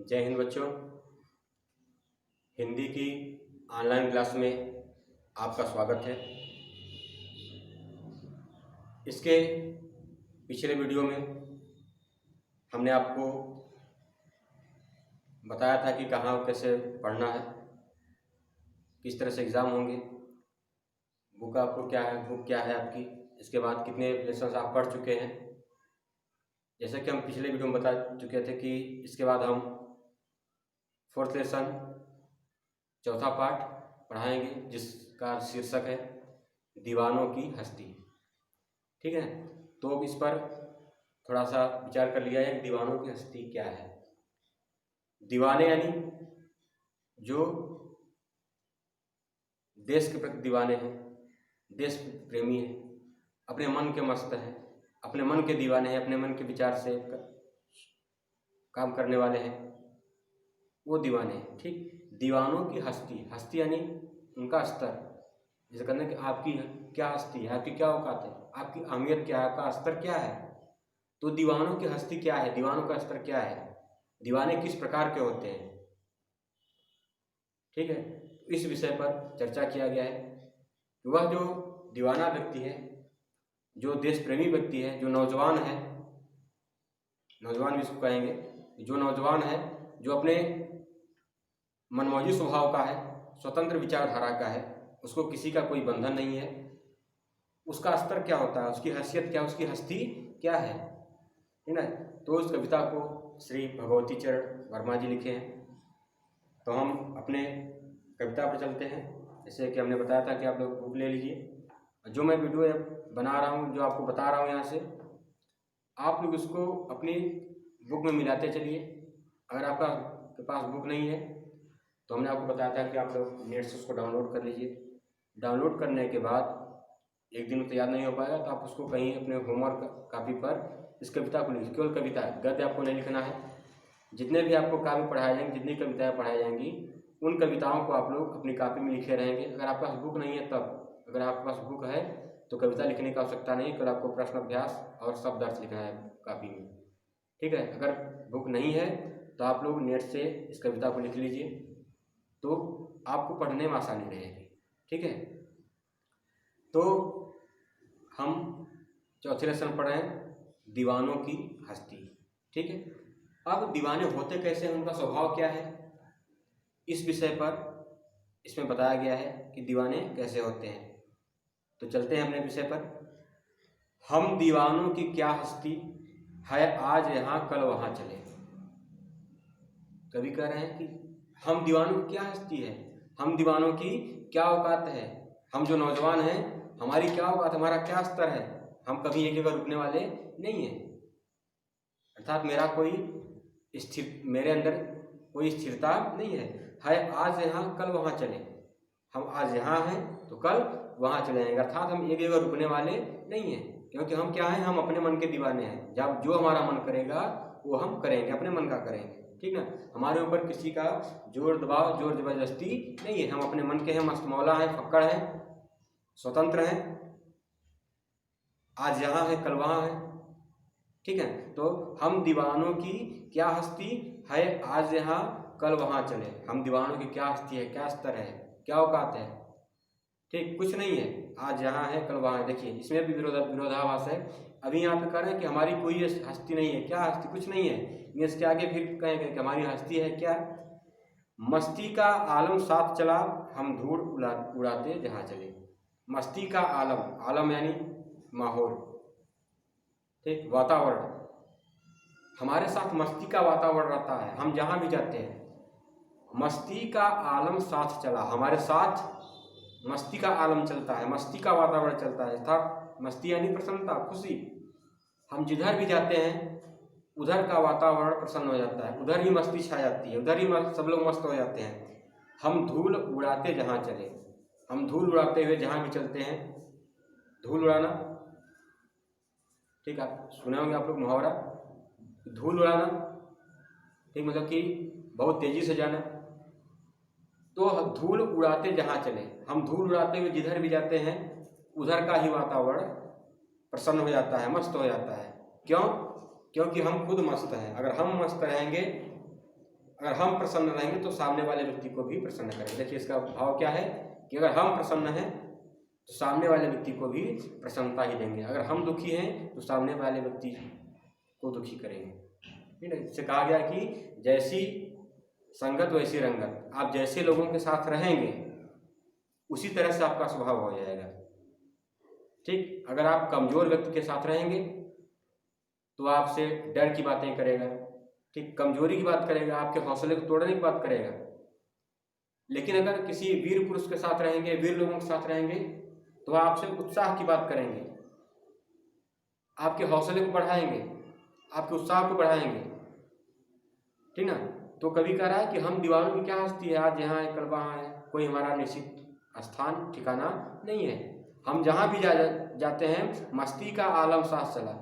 जय हिंद बच्चों। हिंदी की ऑनलाइन क्लास में आपका स्वागत है। इसके पिछले वीडियो में हमने आपको बताया था कि कहाँ कैसे पढ़ना है, किस तरह से एग्ज़ाम होंगे, बुक आपको क्या है, बुक क्या है आपकी, इसके बाद कितने लेसन आप पढ़ चुके हैं। जैसे कि हम पिछले वीडियो में बता चुके थे कि इसके बाद हम फोर्थ लेसन चौथा पार्ट पढ़ाएंगे, जिसका शीर्षक है दीवानों की हस्ती। ठीक है, तो अब इस पर थोड़ा सा विचार कर लिया है कि दीवानों की हस्ती क्या है। दीवाने यानी जो देश के प्रति दीवाने हैं, देश प्रेमी हैं, अपने मन के मस्त हैं, अपने मन के दीवाने हैं, अपने मन के विचार से काम करने वाले हैं, वो दीवाने हैं। ठीक, दीवानों की हस्ती, हस्ती यानी उनका स्तर, जैसे कहना कि आपकी क्या हस्ती है, आपकी क्या औकात है, आपकी अहमियत क्या है, आपका स्तर क्या है। तो दीवानों की हस्ती क्या है, दीवानों का स्तर क्या है, दीवाने किस प्रकार के होते हैं। ठीक है, इस विषय पर चर्चा किया गया है। वह जो दीवाना व्यक्ति है, जो देश प्रेमी व्यक्ति है, जो नौजवान है, नौजवान भी इसको कहेंगे, जो नौजवान है, जो अपने मनमौजी स्वभाव का है, स्वतंत्र विचारधारा का है, उसको किसी का कोई बंधन नहीं है, उसका स्तर क्या होता है, उसकी हैसियत क्या, उसकी हस्ती क्या है, ठीक है। तो इस कविता को श्री भगवती चरण वर्मा जी लिखे हैं। तो हम अपने कविता पर चलते हैं। जैसे कि हमने बताया था कि आप लोग बुक ले लीजिए, जो मैं वीडियो बना रहा हूँ, जो आपको बता रहा हूँ यहाँ से, आप लोग उसको अपनी बुक में मिलाते चलिए। अगर आपका के पास बुक नहीं है तो हमने आपको बताया था कि आप लोग नेट से उसको डाउनलोड कर लीजिए। डाउनलोड करने के बाद एक दिन में तो याद नहीं हो पाएगा, तो आप उसको कहीं अपने होमवर्क कॉपी पर इस कविता को लिखिए। केवल कविता, गद्य आपको नहीं लिखना है। जितने भी आपको काव्य पढ़ाए जाएंगे, जितनी कविताएं पढ़ाई जाएंगी, उन कविताओं को आप लोग अपनी कॉपी में लिखे रहेंगे। अगर आपके पास बुक नहीं है तब, अगर आपके पास बुक है तो कविता लिखने की आवश्यकता नहीं, केवल आपको प्रश्न अभ्यास और शब्द अर्थ लिखना है कॉपी में। ठीक है, अगर बुक नहीं है तो आप लोग नेट से इस कविता को लिख लीजिए, तो आपको पढ़ने में आसानी रहेगी। ठीक है, तो हम चौथे लेसन पढ़ रहे हैं दीवानों की हस्ती। ठीक है, अब दीवाने होते कैसे हैं, उनका स्वभाव क्या है, इस विषय पर इसमें बताया गया है कि दीवाने कैसे होते हैं। तो चलते हैं अपने विषय पर। हम दीवानों की क्या हस्ती है, आज यहाँ कल वहाँ चले। कवि कह रहे हैं कि हम दीवानों की क्या हस्ती है, हम दीवानों की क्या औकात है, हम जो नौजवान हैं हमारी क्या औकात, हमारा क्या स्तर है, हम कभी एक जगह रुकने वाले नहीं हैं। अर्थात मेरा कोई स्थिर, मेरे अंदर कोई स्थिरता नहीं है आज यहाँ कल वहाँ चले। हम आज यहाँ हैं तो कल वहाँ चले जाएंगे, अर्थात हम एक जगह रुकने वाले नहीं हैं। क्योंकि हम क्या हैं, हम अपने मन के दीवाने हैं। जब जो हमारा मन करेगा वो हम करेंगे, अपने मन का करेंगे। ठीक ना, हमारे ऊपर किसी का जोर दबाव, जोर जबरदस्ती नहीं है। हम अपने मन के हैं, मस्त मौला हैं, फक्कड़ हैं, स्वतंत्र हैं, आज यहाँ है कल वहाँ है। ठीक है, तो हम दीवानों की क्या हस्ती है, आज यहाँ कल वहाँ चले। हम दीवानों की क्या हस्ती है, क्या स्तर है, क्या औकात है। ठीक, कुछ नहीं है, आज यहाँ है कल वहाँ है। देखिए इसमें भी विरोधाभास है। अभी यहाँ पे कह रहे हैं कि हमारी कोई हस्ती नहीं है, क्या हस्ती, कुछ नहीं है। इसके आगे फिर कहेंगे कि हमारी हस्ती है क्या, मस्ती का आलम साथ चला, हम धूल उड़ाते जहाँ चले। मस्ती का आलम, आलम यानी माहौल, ठीक, वातावरण, हमारे साथ मस्ती का वातावरण रहता है। हम जहाँ भी जाते हैं मस्ती का आलम साथ चला, हमारे साथ मस्ती का आलम चलता है, मस्ती का वातावरण चलता है। अर्थात मस्ती यानी प्रसन्नता, खुशी। हम जिधर भी जाते हैं उधर का वातावरण प्रसन्न हो जाता है, उधर ही मस्ती छा जाती है, उधर ही सब लोग मस्त हो जाते हैं। हम धूल उड़ाते जहाँ चले, हम धूल उड़ाते हुए जहाँ भी चलते हैं। धूल उड़ाना, ठीक, आप सुने होंगे आप लोग मुहावरा, धूल उड़ाना, ठीक, मतलब कि बहुत तेजी से जाना। तो धूल उड़ाते जहाँ चले, हम धूल उड़ाते हुए जिधर भी जाते हैं उधर का ही वातावरण प्रसन्न हो जाता है, मस्त हो जाता है। क्यों? क्योंकि हम खुद मस्त हैं। अगर हम मस्त रहेंगे, अगर हम प्रसन्न रहेंगे तो सामने वाले व्यक्ति को भी प्रसन्न करेंगे। देखिए इसका भाव क्या है कि अगर हम प्रसन्न हैं तो सामने वाले व्यक्ति को भी प्रसन्नता ही देंगे, अगर हम दुखी हैं तो सामने वाले व्यक्ति को दुखी करेंगे। ठीक है, इससे कहा गया कि जैसी संगत वैसी रंगत, आप जैसे लोगों के साथ रहेंगे उसी तरह से आपका स्वभाव हो जाएगा। ठीक, अगर आप कमजोर व्यक्ति के साथ रहेंगे तो आपसे डर की बातें करेगा, ठीक, कमजोरी की बात करेगा, आपके हौसले को तोड़ने की बात करेगा। लेकिन अगर किसी वीर पुरुष के साथ रहेंगे, वीर लोगों के साथ रहेंगे तो आपसे उत्साह की बात करेंगे, आपके हौसले को बढ़ाएंगे, आपके उत्साह को बढ़ाएंगे। ठीक ना। तो कभी कह रहा है कि हम दीवारों की क्या हस्ती है, आज यहाँ है कल वहाँ है, कोई हमारा निश्चित स्थान ठिकाना नहीं है। हम जहाँ भी जाते हैं मस्ती का आलम साथ चला,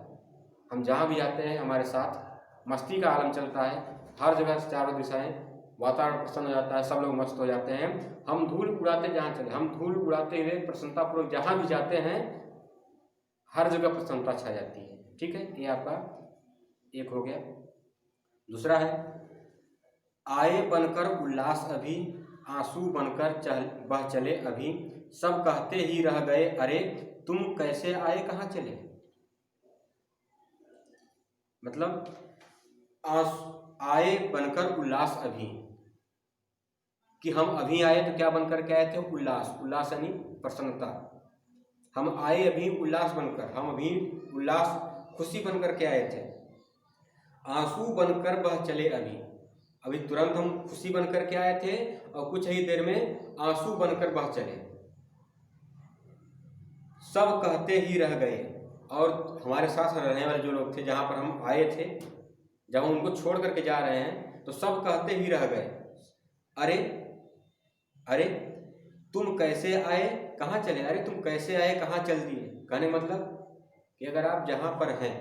हम जहाँ भी जाते हैं हमारे साथ मस्ती का आलम चलता है, हर जगह चारों दिशाएं वातावरण प्रसन्न हो जाता है, सब लोग मस्त हो जाते हैं। हम धूल उड़ाते जहाँ चले, हम धूल उड़ाते हुए प्रसन्नतापूर्वक जहाँ भी जाते हैं हर जगह प्रसन्नता छा जाती है। ठीक है, ये आपका एक हो गया। दूसरा है आए बनकर उल्लास अभी, आंसू बनकर बह चले अभी, सब कहते ही रह गए अरे तुम कैसे आए कहाँ चले। मतलब आए बनकर उल्लास अभी, कि हम अभी आए तो क्या बनकर के आए थे, उल्लास, उल्लास यानी प्रसन्नता। हम आए अभी उल्लास बनकर, हम अभी उल्लास खुशी बनकर के आए थे। आंसू बनकर बह चले अभी, अभी तुरंत हम खुशी बनकर के आए थे और कुछ ही देर में आंसू बनकर बह चले। सब कहते ही रह गए, और हमारे साथ रहने वाले जो लोग थे, जहाँ पर हम आए थे, जब हम उनको छोड़ करके जा रहे हैं तो सब कहते ही रह गए अरे अरे तुम कैसे आए कहाँ चले, अरे तुम कैसे आए कहाँ चल दिए। कहने मतलब कि अगर आप जहाँ पर हैं,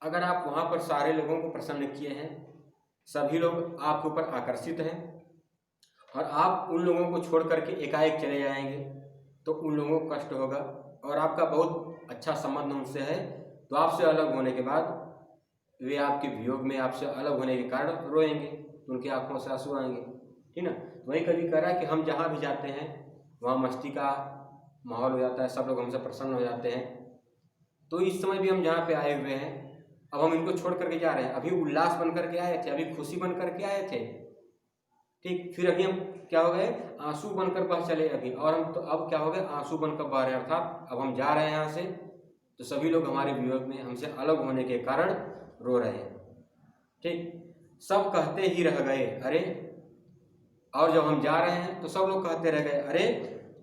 अगर आप वहाँ पर सारे लोगों को प्रसन्न किए हैं, सभी लोग आपके ऊपर आकर्षित हैं, और आप उन लोगों को छोड़ करके एकाएक चले जाएंगे तो उन लोगों को कष्ट होगा, और आपका बहुत अच्छा संबंध उनसे है, तो आपसे अलग होने के बाद वे आपके वियोग में, आपसे अलग होने के कारण रोएंगे, तो उनकी आंखों से आंसू आएंगे। ठीक ना। वही कभी कह रहा है कि हम जहाँ भी जाते हैं वहाँ मस्ती का माहौल हो जाता है, सब लोग हमसे प्रसन्न हो जाते हैं। तो इस समय भी हम जहाँ पे आए हुए हैं, अब हम इनको छोड़ करके जा रहे हैं, अभी उल्लास बन करके आए थे, अभी खुशी बन करके आए थे। ठीक, फिर अभी हम क्या हो गए, आंसू बनकर बह चले अभी, और हम तो अब क्या हो गए, आंसू बनकर बह रहे हैं, अर्थात अब हम जा रहे हैं यहाँ से, तो सभी लोग हमारे वियोग में, हमसे अलग होने के कारण रो रहे हैं। ठीक, सब कहते ही रह गए अरे, और जब हम जा रहे हैं तो सब लोग कहते रह गए अरे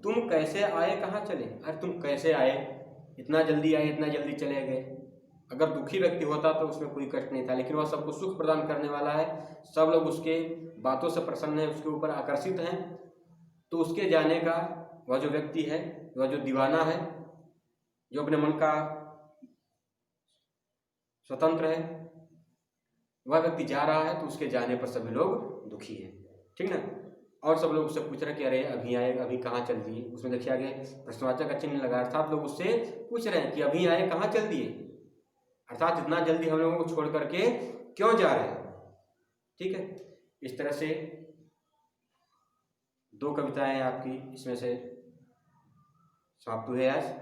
तुम कैसे आए कहाँ चले, अरे तुम कैसे आए, इतना जल्दी आए इतना जल्दी चले गए। अगर दुखी व्यक्ति होता तो उसमें कोई कष्ट नहीं था, लेकिन वह सबको सुख प्रदान करने वाला है, सब लोग उसके बातों से प्रसन्न हैं, उसके ऊपर आकर्षित हैं, तो उसके जाने का वह जो व्यक्ति है, वह जो दीवाना है, जो अपने मन का स्वतंत्र है, वह व्यक्ति जा रहा है तो उसके जाने पर सभी लोग दुखी हैं। ठीक ना। और सब लोग उससे पूछ रहे कि अरे अभी आए, अभी कहाँ चल दिए। उसमें देखिए आगे प्रश्नवाचक का चिन्ह लगा, अर्थात लोग उससे पूछ रहे हैं कि अभी आए कहाँ चल दिए, अर्थात इतना जल्दी हम लोगों को छोड़ करके क्यों जा रहे हैं। ठीक है, इस तरह से दो कविताएं आपकी इसमें से समाप्त हुई है आज।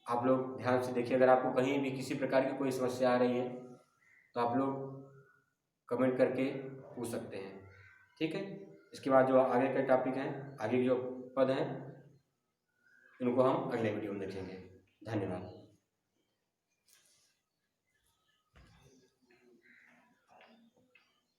आप लोग ध्यान से देखिए, अगर आपको कहीं भी किसी प्रकार की कोई समस्या आ रही है तो आप लोग कमेंट करके पूछ सकते हैं। ठीक है, इसके बाद जो आगे के टॉपिक हैं, आगे के जो पद हैं, इनको हम अगले वीडियो में देखेंगे। धन्यवाद।